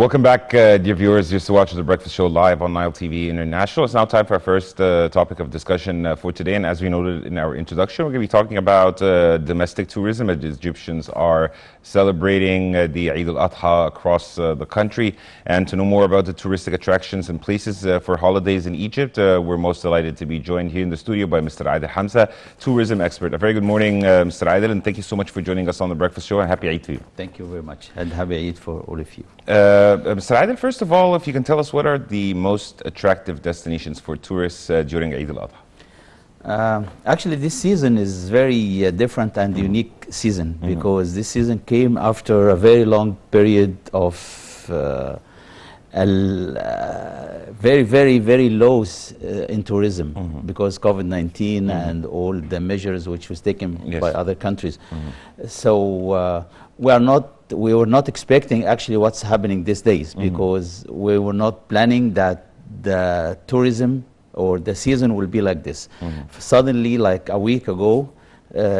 Welcome back, dear viewers. Used to watch The Breakfast Show live on Nile TV International. It's now time for our first topic of discussion for today. And as we noted in our introduction, we're going to be talking about domestic tourism as Egyptians are celebrating the Eid al-Adha across the country. And to know more about the touristic attractions and places for holidays in Egypt, we're most delighted to be joined here in the studio by Mr. Adel, tourism expert. A very good morning, Mr. Adel, and thank you so much for joining us on The Breakfast Show, and happy Eid to you. Thank you very much, and happy Eid for all of you. Mr. Adel, first of all, if you can tell us what are the most attractive destinations for tourists during Eid al-Adha? Actually, this season is very different and unique season because this season came after a very long period of very lows in tourism because COVID-19 and all the measures which was taken by other countries. So we were not expecting actually what's happening these days because we were not planning that the tourism or the season will be like this. Suddenly, like a week ago,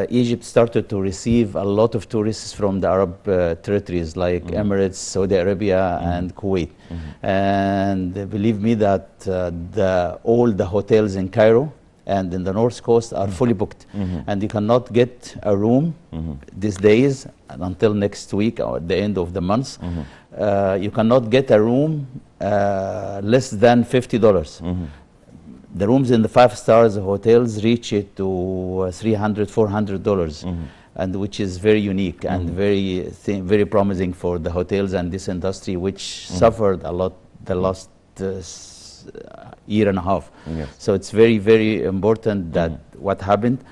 Egypt started to receive a lot of tourists from the Arab territories like Emirates, Saudi Arabia, and Kuwait. And believe me that all the hotels in Cairo and in the North Coast are fully booked. And you cannot get a room these days until next week or at the end of the month. You cannot get a room less than $50. The rooms in the 5-star hotels reach it to $300, $400, and which is very unique and very promising for the hotels and this industry, which suffered a lot the last year and a half. So it's very important that what happened.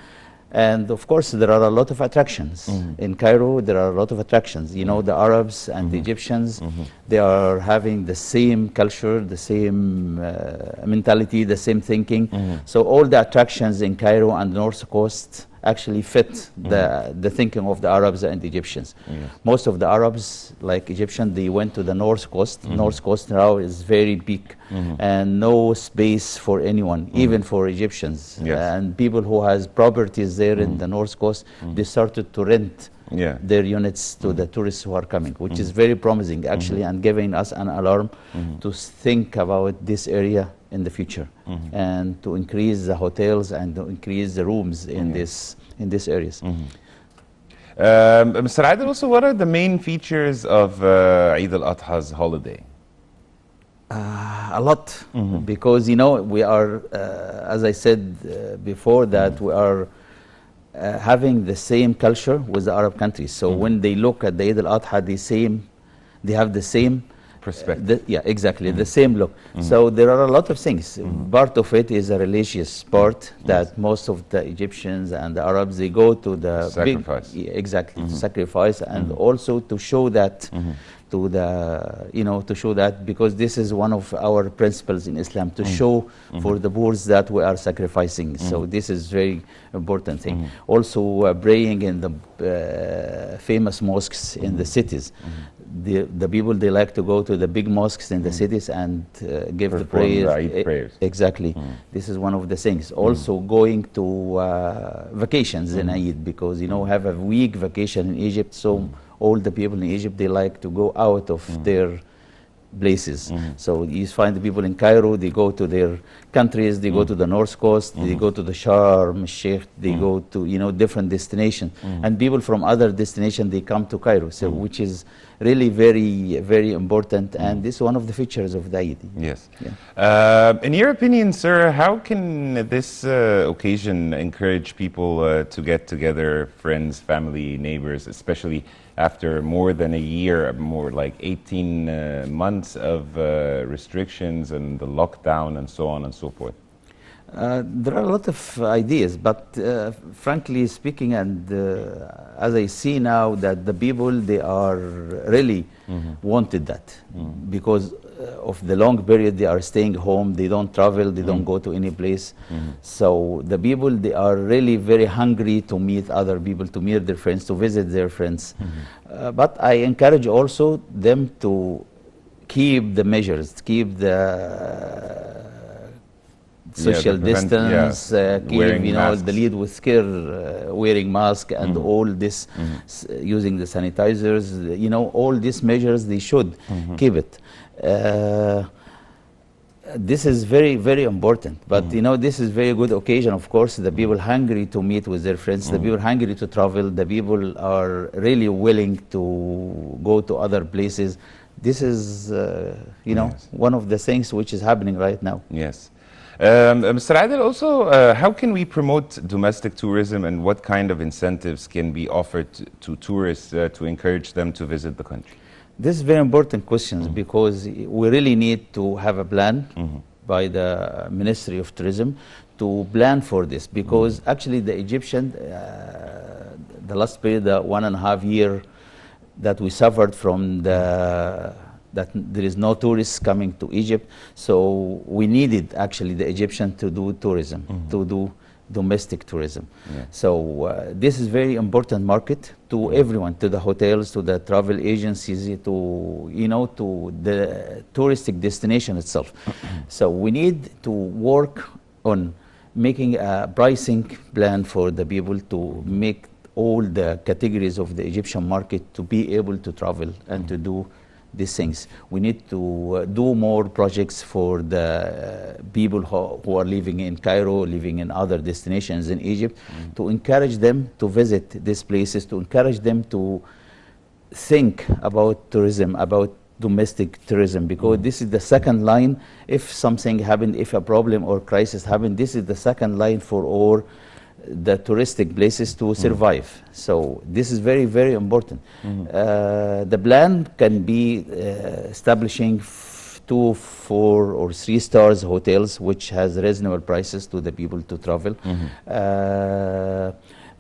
And of course, there are a lot of attractions. In Cairo, there are a lot of attractions. You know, the Arabs and the Egyptians, they are having the same culture, the same mentality, the same thinking. So all the attractions in Cairo and the North Coast actually fit the thinking of the Arabs and the Egyptians. Most of the Arabs, like Egyptians, they went to the North Coast. North Coast now is very big and no space for anyone, even for Egyptians. And people who has properties there in the North Coast, they started to rent their units to the tourists who are coming, which is very promising actually, and giving us an alarm to think about this area in the future and to increase the hotels and to increase the rooms in these areas. Mr. Adel, also, what are the main features of Eid al-Adha's holiday? A lot, because you know we are, as I said before, that we are having the same culture with the Arab countries. So when they look at the Eid al-Adha, they have the same perspective. Exactly, the same look. So there are a lot of things. Part of it is a religious part that most of the Egyptians and the Arabs, they go to the sacrifice. To sacrifice, and also to show that to the to show that, because this is one of our principles in Islam, to show for the poor that we are sacrificing. So this is very important thing. Also praying in the famous mosques in the cities. The people, they like to go to the big mosques in the cities and give the prayers. Exactly. This is one of the things. Also going to vacations in Eid, because have a week vacation in Egypt, so all the people in Egypt, they like to go out of their places. So you find the people in Cairo, they go to their countries, they go to the North Coast, they go to the Sharm el-Sheikh, they go to different destinations, and people from other destinations, they come to Cairo, so which is really very important, and this is one of the features of the Eid. Yes. In your opinion, sir, how can this occasion encourage people to get together, friends, family, neighbors, especially after more than a year, more like 18 months of restrictions and the lockdown and so on and so forth? There are a lot of ideas, but frankly speaking, and as I see now, that the people, they are really wanted that because of the long period they are staying home, they don't travel, they don't go to any place. So the people, they are really very hungry to meet other people, to meet their friends, to visit their friends. But I encourage also them to keep the measures, keep the social distance, keep, wearing you know, masks. the lead with care, wearing mask and all this, using the sanitizers, you know, all these measures, they should keep it. This is very, very important. But, you know, this is very good occasion, of course. The people hungry to meet with their friends, the people hungry to travel, the people are really willing to go to other places. This is, you know, one of the things which is happening right now. Yes. Mr. Adel, also, how can we promote domestic tourism, and what kind of incentives can be offered to tourists to encourage them to visit the country? This is very important questions because we really need to have a plan by the Ministry of Tourism to plan for this, because actually the Egyptian, the last period, the 1.5 year that we suffered from that there is no tourists coming to Egypt, so we needed actually the Egyptian to do tourism, to do domestic tourism. So this is very important market to everyone, to the hotels, to the travel agencies, to, you know, to the touristic destination itself. So we need to work on making a pricing plan for the people to make all the categories of the Egyptian market to be able to travel and to do these things. We need to do more projects for the people who are living in Cairo, living in other destinations in Egypt, to encourage them to visit these places, to encourage them to think about tourism, about domestic tourism, because this is the second line. If something happened, if a problem or crisis happened, this is the second line for all the touristic places to survive. So this is very, very important. The plan can be establishing 2, 4, or 3 stars hotels which has reasonable prices to the people to travel.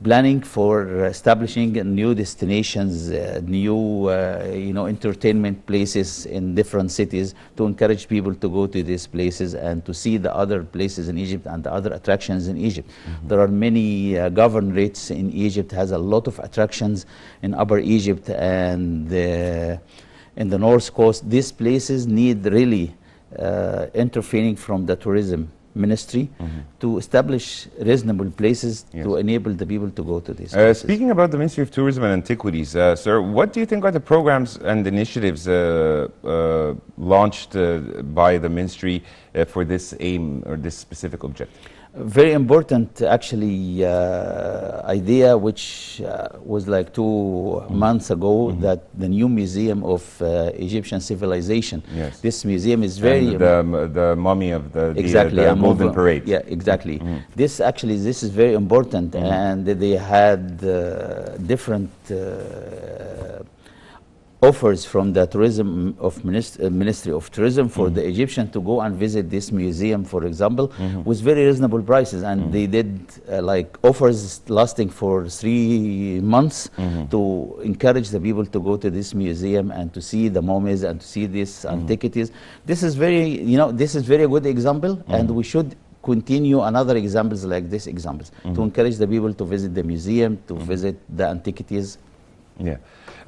Planning for establishing new destinations, new you know, entertainment places in different cities to encourage people to go to these places and to see the other places in Egypt and the other attractions in Egypt. There are many governorates in Egypt, has a lot of attractions in Upper Egypt and in the North Coast. These places need really intervening from the tourism ministry to establish reasonable places to enable the people to go to these places. Speaking about the Ministry of Tourism and Antiquities, sir, what do you think are the programs and initiatives launched by the ministry for this aim or this specific objective? Very important, actually, idea which was like 2 months ago, that the new museum of Egyptian civilization. This museum is very the mummy of the Golden Parade. Yeah, exactly. This is very important, and they had different offers from the tourism of Ministry of Tourism for the Egyptian to go and visit this museum, for example, with very reasonable prices. And they did like offers lasting for 3 months to encourage the people to go to this museum and to see the mummies and to see these antiquities. This is very, you know, this is very good example, and we should continue another examples like this examples to encourage the people to visit the museum, to visit the antiquities. Yeah.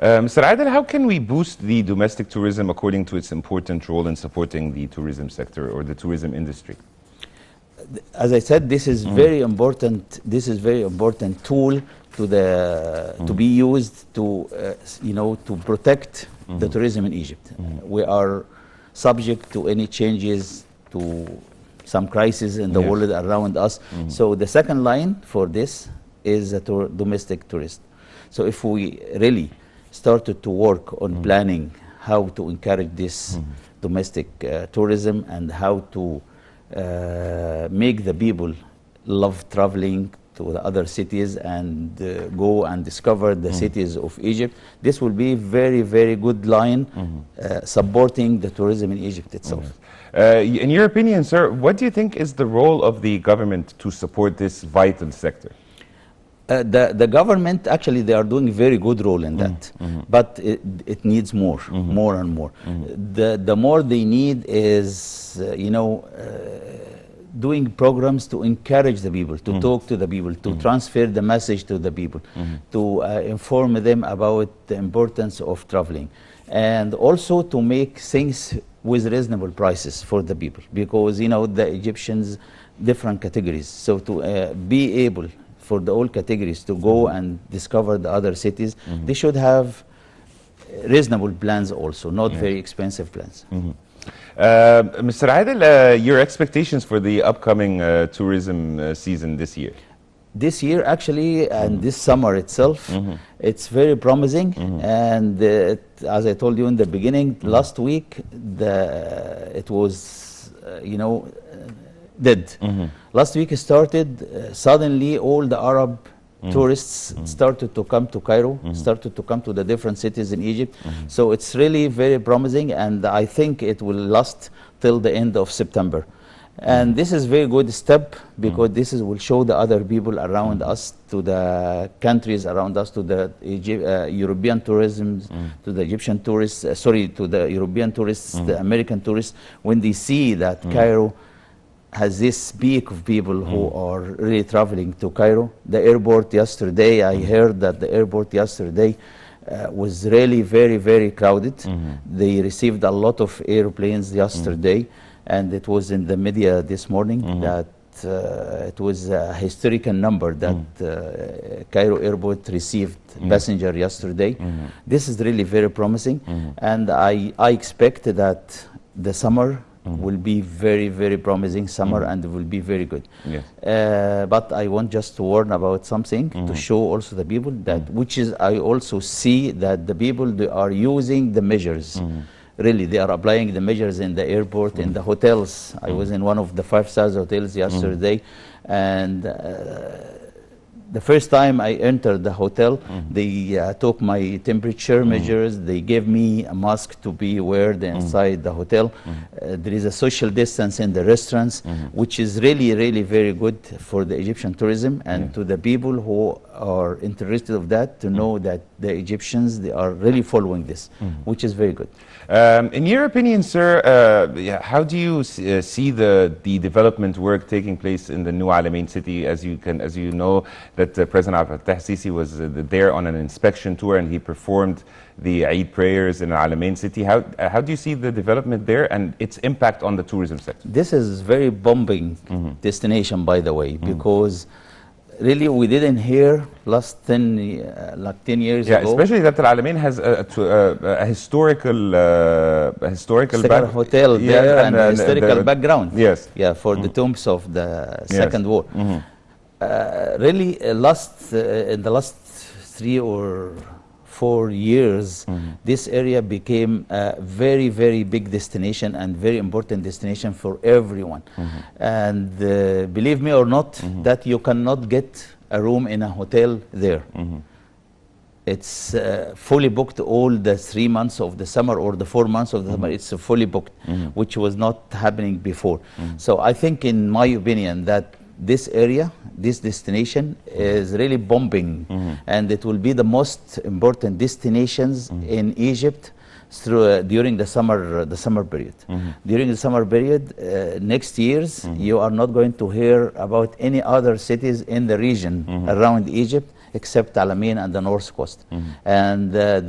Mr. Adel, how can we boost the domestic tourism according to its important role in supporting the tourism sector or the tourism industry? As I said, this is very important. This is very important tool to the to be used to you know, to protect the tourism in Egypt. We are subject to any changes, to some crisis in the world around us. So the second line for this is a domestic tourist. So if we really started to work on planning how to encourage this domestic tourism and how to make the people love traveling to the other cities and go and discover the cities of Egypt, this will be very, very good line supporting the tourism in Egypt itself. In your opinion, sir, what do you think is the role of the government to support this vital sector? The government, actually, they are doing a very good role in that, but it needs more, more and more. The more they need is, you know, doing programs to encourage the people, to talk to the people, to transfer the message to the people, to inform them about the importance of traveling, and also to make things with reasonable prices for the people, because, you know, the Egyptians, different categories. So to be able for the all categories to go and discover the other cities, they should have reasonable plans also, not very expensive plans. Mr. Adel, your expectations for the upcoming tourism season this year? This year, actually, and this summer itself, it's very promising. And as I told you in the beginning, last week, it was, dead. Last week it started, suddenly all the Arab tourists started to come to Cairo, started to come to the different cities in Egypt. So it's really very promising, and I think it will last till the end of September. And this is very good step, because this will show the other people around us, to the countries around us, to the European tourism, to the Egyptian tourists, to the European tourists, the American tourists, when they see that Cairo has this peak of people who are really traveling to Cairo. The airport yesterday, I heard that the airport yesterday was really very, very crowded. They received a lot of airplanes yesterday, and it was in the media this morning that it was a historical number that Cairo airport received passenger yesterday. This is really very promising, and I expect that the summer will be very, very promising summer, and will be very good. Yes. But I want just to warn about something, to show also the people that, which is, I also see that the people, they are using the measures. Really, they are applying the measures in the airport, in the hotels. I was in one of the 5-star hotels yesterday, and the first time I entered the hotel, they took my temperature measures. They gave me a mask to be weared inside the hotel. There is a social distance in the restaurants, which is really, really very good for the Egyptian tourism, and to the people who are interested of that, to know that the Egyptians, they are really following this, which is very good. In your opinion, sir, how do you see the development work taking place in the new Alamein city? As you know, that President Abdel Fattah Sisi was there on an inspection tour, and he performed the Eid prayers in Alamein city. How do you see the development there and its impact on the tourism sector? This is very booming destination, by the way, because really we didn't hear last 10 years ago. Especially that Alamein has a historical hotel there, and a historical background. Yes. Yeah, for the tombs of the Second War. Really, in the last 3 or 4 years, this area became a very, very big destination, and very important destination for everyone. And believe me or not, that you cannot get a room in a hotel there. It's fully booked all the 3 months of the summer, or the 4 months of the summer. It's fully booked, which was not happening before. So I think, in my opinion, that this area, this destination is really booming, and it will be the most important destinations in Egypt during the summer period. During the summer period, next years, you are not going to hear about any other cities in the region around Egypt, except Alamein and the North Coast. And the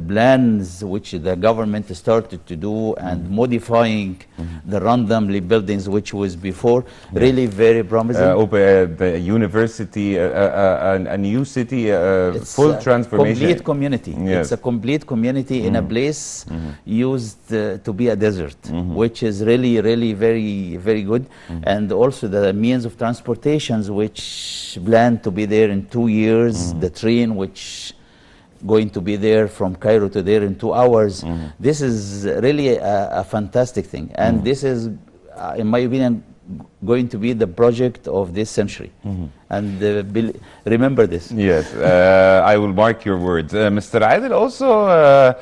plans which the government started to do, and modifying the randomly buildings which was before, really very promising. The university, a new city, full transformation. Complete community. Yes. It's a complete community in a place used to be a desert, which is really, really very, very good. And also the means of transportations, which plan to be there in 2 years, the train which going to be there from Cairo to there in 2 hours. This is really a fantastic thing, and this is, in my opinion, going to be the project of this century. And remember this. Yes, I will mark your words. Mr. Adel, also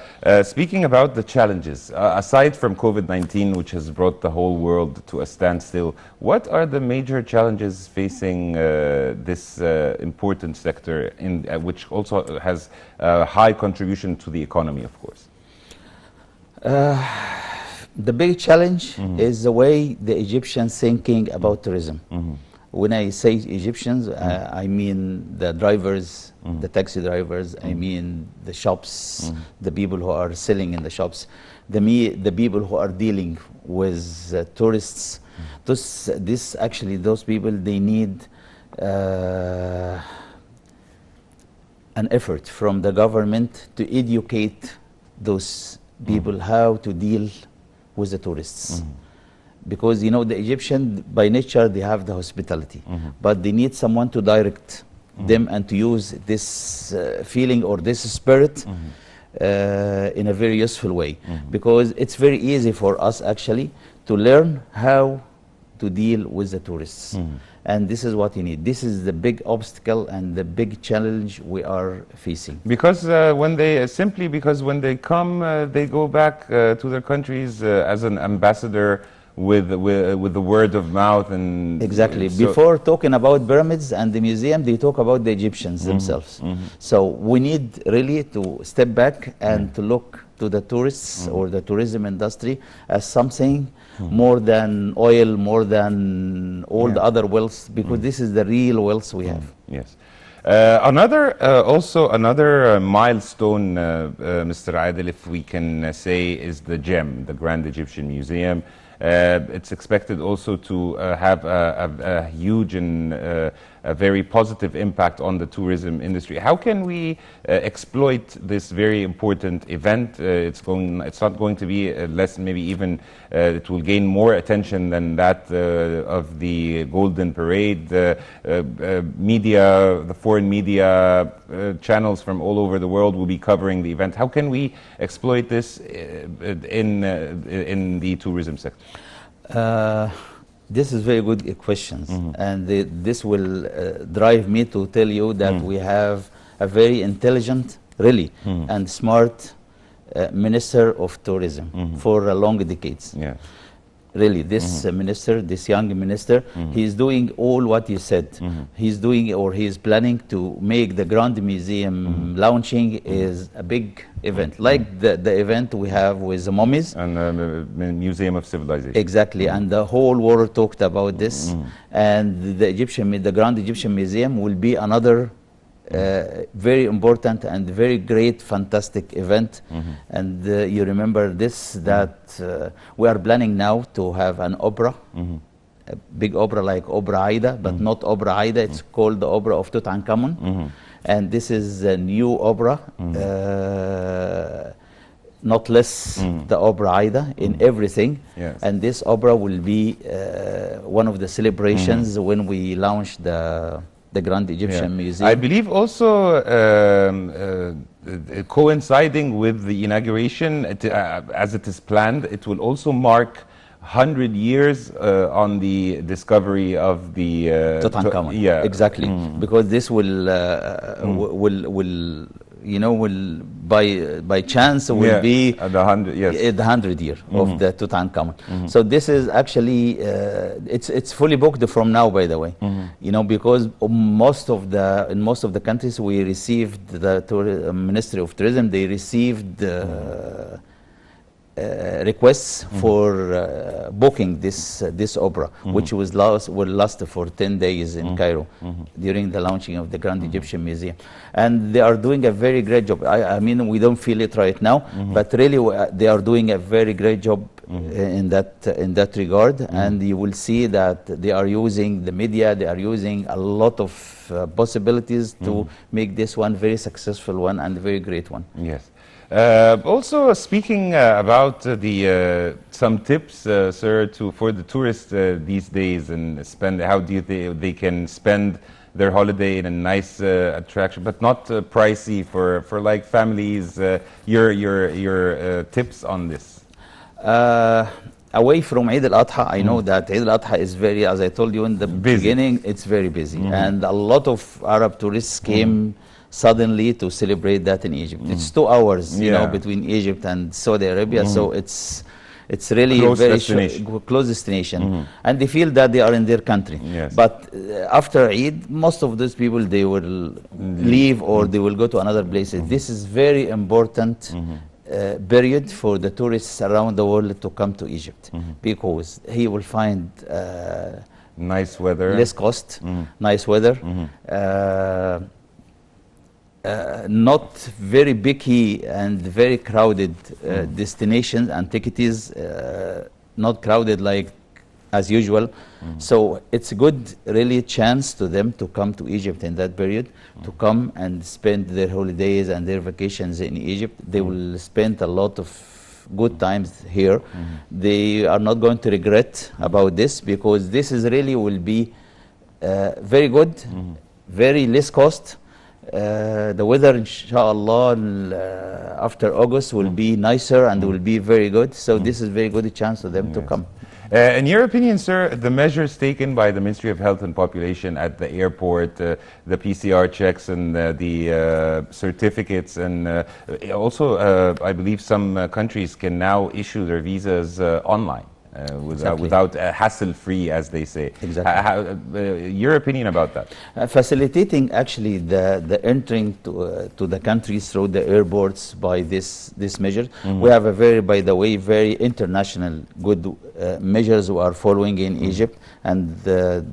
speaking about the challenges, aside from COVID-19, which has brought the whole world to a standstill, what are the major challenges facing this important sector, which also has a high contribution to the economy, of course? The big challenge is the way the Egyptians thinking about tourism. When I say Egyptians, I mean the drivers, the taxi drivers, I mean the shops, the people who are selling in the shops, the people who are dealing with tourists. Those people, they need an effort from the government to educate those people how to deal with the tourists. Because, you know, the Egyptian, by nature, they have the hospitality. But they need someone to direct them and to use this feeling or this spirit in a very useful way. Because it's very easy for us, actually, to learn how to deal with the tourists. And this is what you need. This is the big obstacle and the big challenge we are facing. Because when they come, they go back to their countries as an ambassador with the word of mouth and exactly. So before talking about pyramids and the museum, they talk about the Egyptians themselves. So we need really to step back and to look to the tourists or the tourism industry as something more than oil, more than all the other wealth, because this is the real wealth we have. Yes. Another milestone, Mr. Adel, if we can say, is the GEM, the Grand Egyptian Museum. It's expected also to have a huge and a very positive impact on the tourism industry. How can we exploit this very important event? It's not going to be less, maybe even it will gain more attention than that of the Golden Parade. Media, the foreign media channels from all over the world will be covering the event. How can we exploit this in the tourism sector? This is very good questions, and this will drive me to tell you that we have a very intelligent, really, and smart Minister of Tourism for a long decades. Yeah. Really, this minister, this young minister, he's doing all what you said. He's doing, or he's planning to make the Grand Museum launching is a big event, like the event we have with the mummies. And the Museum of Civilization. Exactly, and the whole world talked about this. And the Grand Egyptian Museum will be another very important and very great, fantastic event. And you remember this, that we are planning now to have an opera, a big opera like Opera Aida, but not Opera Aida, it's called the Opera of Tutankhamun. And this is a new opera, not less the Opera Aida in everything. Yes. And this opera will be one of the celebrations when we launch the Grand Egyptian Museum. I believe also coinciding with the inauguration, as it is planned, it will also mark 100 years on the discovery of the Tutankhamun. Yeah, exactly. Because this will by chance will be the 100 the 100 year of the Tutankhamun. So this is actually it's fully booked from now, by the way. You know, because in most of the countries we received the Ministry of Tourism, they received requests for booking this opera, which will last for 10 days in Cairo during the launching of the Grand Egyptian Museum. And they are doing a very great job. I mean, we don't feel it right now, but really they are doing a very great job in that regard. And you will see that they are using the media, they are using a lot of possibilities to make this one very successful one and a very great one. Yes. Also, speaking about some tips, sir, for the tourists these days, and how do they can spend their holiday in a nice attraction, but not pricey for like families. Your tips on this. Away from Eid al-Adha, I know that Eid al-Adha is very, as I told you in the beginning, it's very busy, and a lot of Arab tourists came suddenly to celebrate that in Egypt. It's 2 hours, you know, between Egypt and Saudi Arabia, so it's really close very close destination, and they feel that they are in their country. Yes. But after Eid, most of those people, they will leave or they will go to another places. This is very important period for the tourists around the world to come to Egypt, because he will find nice weather, less cost, nice weather, not very picky and very crowded destinations, Antiquities, not crowded like as usual. So it's a good really chance to them to come to Egypt in that period, to come and spend their holidays and their vacations in Egypt. They will spend a lot of good times here. They are not going to regret about this, because this is really will be very good, very less cost. The weather, inshallah, after August will be nicer and will be very good. So this is very good chance for them to come. In your opinion, sir, the measures taken by the Ministry of Health and Population at the airport, the PCR checks and the certificates, and also I believe some countries can now issue their visas online. Without hassle-free, as they say. Exactly. Your opinion about that? Facilitating actually the entering to the countries through the airports by this measure. We have a by the way, very international good measures we are following in Egypt, and the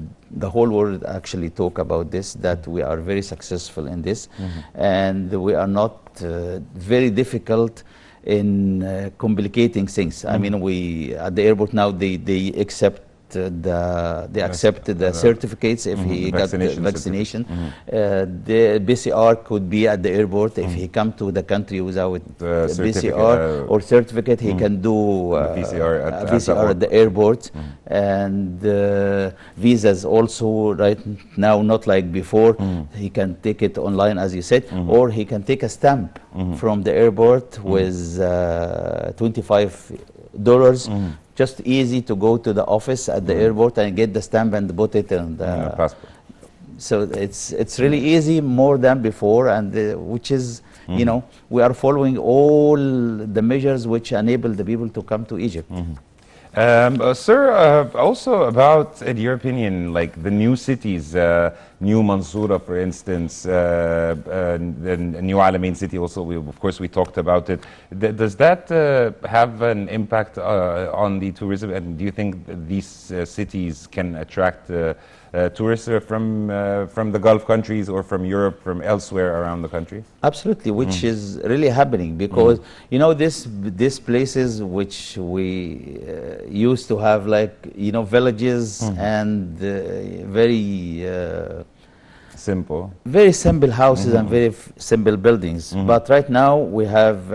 whole world actually talk about this, that we are very successful in this, and we are not very difficult in complicating things. I mean, we at the airport now they accept the certificates if he got the vaccination. The PCR could be at the airport. If he come to the country without PCR or certificate, he can do PCR at the airport. And visas also right now, not like before. He can take it online, as you said, or he can take a stamp from the airport with $25. Just easy to go to the office at the airport and get the stamp and put it in the passport. So it's really easy, more than before, and which is, you know, we are following all the measures which enable the people to come to Egypt. Sir, also about, in your opinion, like the new cities, New Mansoura, for instance, the New Alamein city also, of course, we talked about it. Does that have an impact on the tourism? And do you think these cities can attract tourists from the Gulf countries or from Europe, from elsewhere around the country? Absolutely, which is really happening, because you know, these places which we used to have, like, you know, villages and very very simple houses and very simple buildings. But right now we have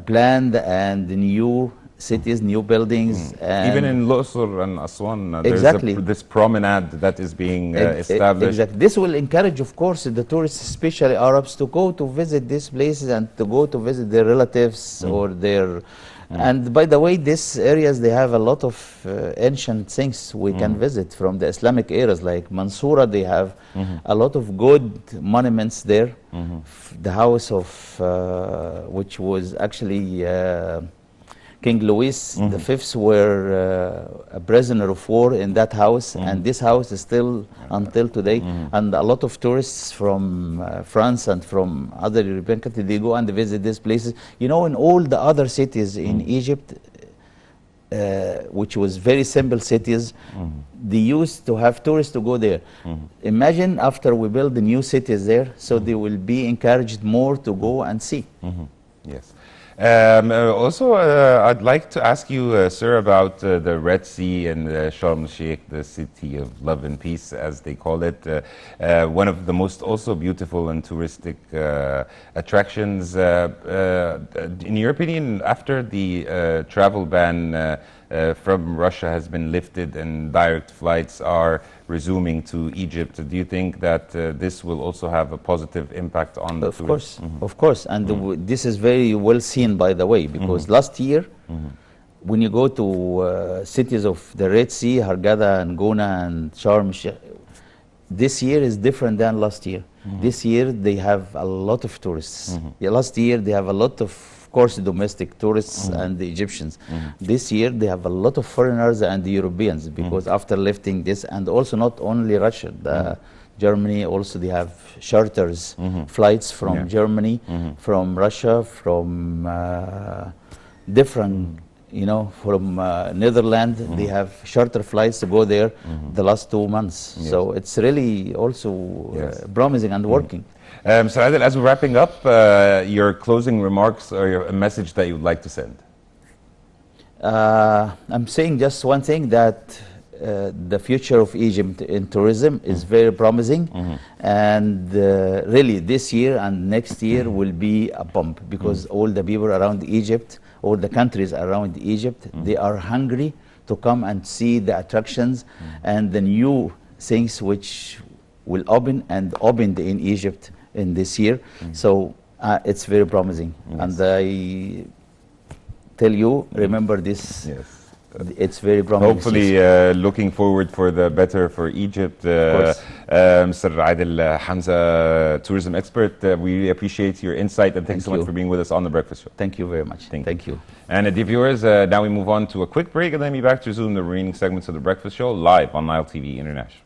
planned and new cities, new buildings. And even in Luxor and Aswan, exactly. there's this promenade that is being established. Exactly. This will encourage, of course, the tourists, especially Arabs, to go to visit these places and to go to visit their relatives or their... And by the way, these areas, they have a lot of ancient things we can visit from the Islamic eras, like Mansoura. They have a lot of good monuments there. The house of, which was actually King Louis V were a prisoner of war in that house, and this house is still until today. And a lot of tourists from France and from other European countries, they go and visit these places. You know, in all the other cities in Egypt, which was very simple cities, they used to have tourists to go there. Imagine after we build the new cities there, so they will be encouraged more to go and see. Yes. Also, I'd like to ask you, sir, about the Red Sea and Sharm el-Sheikh, the city of love and peace, as they call it. One of the most also beautiful and touristic attractions. In your opinion, after the travel ban from Russia has been lifted and direct flights are resuming to Egypt, do you think that this will also have a positive impact on the tourists? Of course, and this is very well seen, by the way, because last year, when you go to cities of the Red Sea, Hurghada and Gona and Sharm el-Sheikh, this year is different than last year. This year they have a lot of tourists. Last year they have a lot of course, domestic tourists and the Egyptians. This year they have a lot of foreigners and the Europeans, because after lifting this, and also not only Russia, Germany also, they have charters, flights from Germany, from Russia, from different, you know, from Netherlands. They have charter flights to go there the last 2 months. So it's really also promising and working. So Adel, as we're wrapping up, your closing remarks or a message that you would like to send? I'm saying just one thing, that the future of Egypt in tourism is very promising, and really this year and next year will be a bump, because all the people around Egypt, all the countries around Egypt, they are hungry to come and see the attractions and the new things which will open and opened in Egypt in this year. So it's very promising. And I tell you, remember this. Yes. It's very promising. Hopefully, looking forward for the better for Egypt. Mr. Adel Hamza, tourism expert, we really appreciate your insight, and thanks so much for being with us on The Breakfast Show. Thank you very much. Thank you. And dear viewers, now we move on to a quick break, and then be back to resume the remaining segments of The Breakfast Show live on Nile TV International.